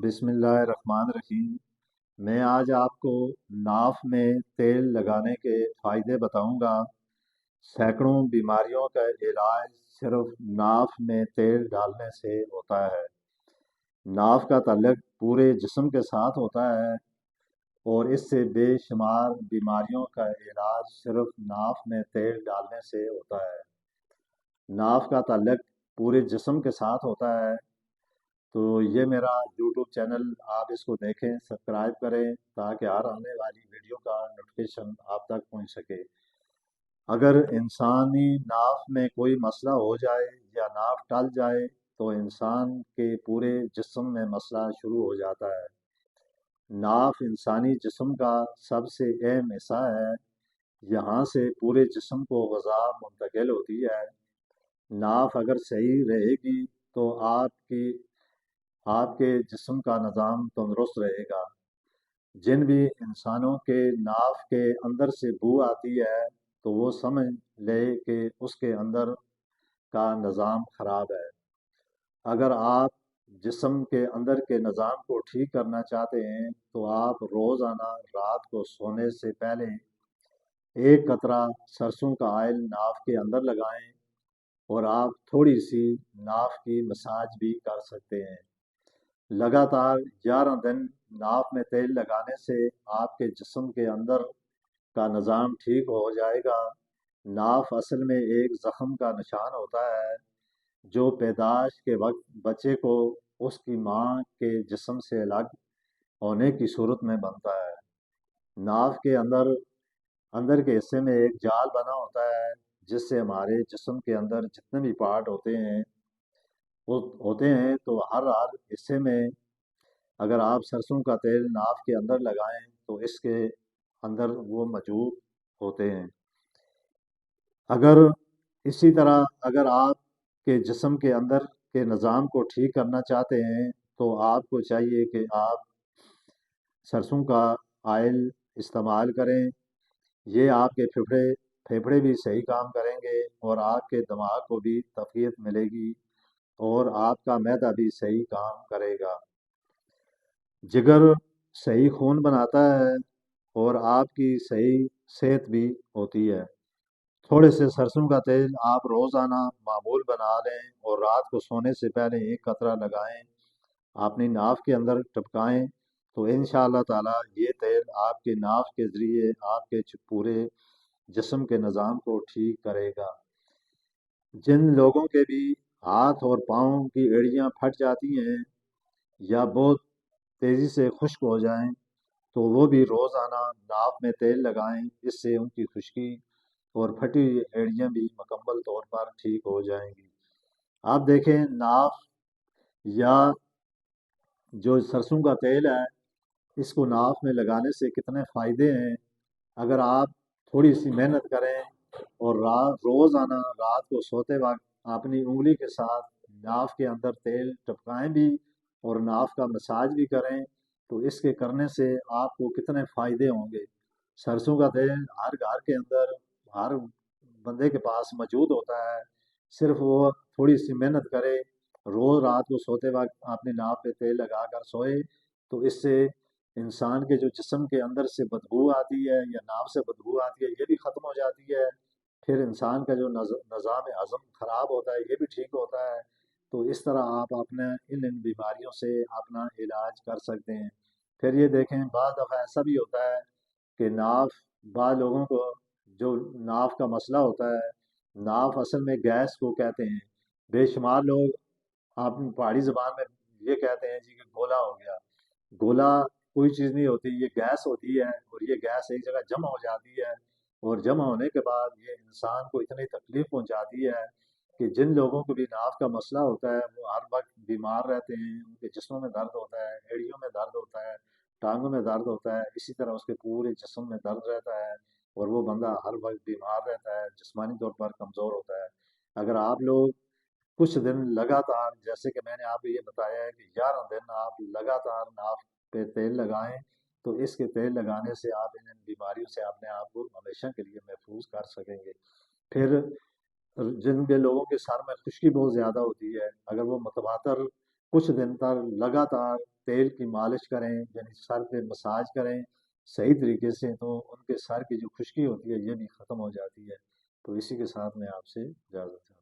बिस्मिल्लाहिर्रहमानिर्रहीम। मैं आज आपको नाफ में तेल लगाने के फ़ायदे बताऊंगा। सैकड़ों बीमारियों का इलाज सिर्फ नाफ में तेल डालने से होता है। नाफ का ताल्लुक पूरे जिस्म के साथ होता है और इससे बेशुमार बीमारियों का इलाज सिर्फ नाफ में तेल डालने से होता है। नाफ का ताल्लुक पूरे जिस्म के साथ होता है। तो ये मेरा यूट्यूब चैनल, आप इसको देखें, सब्सक्राइब करें ताकि हर आने वाली वीडियो का नोटिफिकेशन आप तक पहुंच सके। अगर इंसानी नाफ में कोई मसला हो जाए या नाफ टल जाए तो इंसान के पूरे जिस्म में मसला शुरू हो जाता है। नाफ इंसानी जिस्म का सबसे अहम हिस्सा है। यहाँ से पूरे जिस्म को ग़ज़ा मुंतकिल होती है। नाफ अगर सही रहेगी तो आपके जिस्म का निज़ाम तंदुरुस्त रहेगा। जिन भी इंसानों के नाफ के अंदर से बू आती है तो वो समझ ले कि उसके अंदर का निज़ाम ख़राब है। अगर आप जिस्म के अंदर के निज़ाम को ठीक करना चाहते हैं तो आप रोज़ाना रात को सोने से पहले एक कतरा सरसों का आयल नाफ के अंदर लगाएं और आप थोड़ी सी नाफ की मसाज भी कर सकते हैं। लगातार 11 दिन नाफ में तेल लगाने से आपके जिस्म के अंदर का निज़ाम ठीक हो जाएगा। नाफ असल में एक ज़ख़म का निशान होता है जो पैदाइश के वक्त बच्चे को उसकी माँ के जिस्म से अलग होने की सूरत में बनता है। नाफ के अंदर अंदर के हिस्से में एक जाल बना होता है जिससे हमारे जिस्म के अंदर जितने भी पार्ट होते हैं तो हर हिस्से में अगर आप सरसों का तेल नाफ के अंदर लगाएं तो इसके अंदर वो मौजूद होते हैं। अगर इसी तरह अगर आपके जिस्म के अंदर के निज़ाम को ठीक करना चाहते हैं तो आपको चाहिए कि आप सरसों का आयल इस्तेमाल करें। ये आपके फेफड़े भी सही काम करेंगे और आपके दिमाग को भी तक़वियत मिलेगी और आपका मैदा भी सही काम करेगा। जिगर सही खून बनाता है और आपकी सही सेहत भी होती है। थोड़े से सरसों का तेल आप रोज़ाना मामूल बना लें और रात को सोने से पहले एक कतरा लगाएं, अपनी नाफ के अंदर टपकाएं तो इंशाअल्लाह ताला ये तेल आपके नाफ के ज़रिए आपके पूरे जिस्म के निज़ाम को ठीक करेगा। जिन लोगों के भी हाथ और पाँव की एड़ियाँ फट जाती हैं या बहुत तेज़ी से खुश्क हो जाएं तो वो भी रोज़ाना नाफ में तेल लगाएं। इससे उनकी खुश्की और फटी हुई एड़ियाँ भी मुकम्मल तौर पर ठीक हो जाएंगी। आप देखें, नाफ या जो सरसों का तेल है इसको नाफ में लगाने से कितने फ़ायदे हैं। अगर आप थोड़ी सी मेहनत करें और रोज़ाना रात को सोते वक्त अपनी उंगली के साथ नाफ के अंदर तेल टपकाएं भी और नाफ का मसाज भी करें तो इसके करने से आपको कितने फ़ायदे होंगे। सरसों का तेल हर घर के अंदर हर बंदे के पास मौजूद होता है। सिर्फ वो थोड़ी सी मेहनत करे, रोज़ रात को सोते वक्त अपने नाक पे तेल लगा कर सोए तो इससे इंसान के जो जिस्म के अंदर से बदबू आती है या नाक से बदबू आती है ये भी ख़त्म हो जाती है। फिर इंसान का जो निज़ाम हज़म ख़राब होता है ये भी ठीक होता है। तो इस तरह आप अपने इन बीमारियों से अपना इलाज कर सकते हैं। फिर ये देखें, बाद दफ़ा ऐसा भी होता है कि बाद लोगों को जो नाफ का मसला होता है, नाफ असल में गैस को कहते हैं। बेशुमार लोग आप पहाड़ी ज़बान में ये कहते हैं जी कि गोला हो गया। गोला कोई चीज़ नहीं होती, ये गैस होती है और ये गैस एक जगह जमा हो जाती है और जमा होने के बाद ये इंसान को इतनी तकलीफ़ पहुंचाती है कि जिन लोगों को भी नाफ का मसला होता है वो हर वक्त बीमार रहते हैं। उनके जिस्मों में दर्द होता है, एड़ियों में दर्द होता है, टांगों में दर्द होता है, इसी तरह उसके पूरे जिस्म में दर्द रहता है और वो बंदा हर वक्त बीमार रहता है, जिस्मानी तौर पर कमज़ोर होता है। अगर आप लोग कुछ दिन लगातार, जैसे कि मैंने आपको ये बताया है कि 11 दिन आप लगातार नाक पे तेल लगाएं तो इसके तेल लगाने से आप इन बीमारियों से अपने आप को हमेशा के लिए महफूज कर सकेंगे। फिर जिन भी लोगों के सर में खुश्की बहुत ज़्यादा होती है, अगर वो मुतवातर کچھ دن تک لگاتار تیل کی مالش کریں، یعنی سر پہ مساج کریں صحیح طریقے سے، تو ان کے سر کی جو خشکی ہوتی ہے یہ بھی ختم ہو جاتی ہے۔ تو اسی کے ساتھ میں آپ سے اجازت چاہتا ہوں۔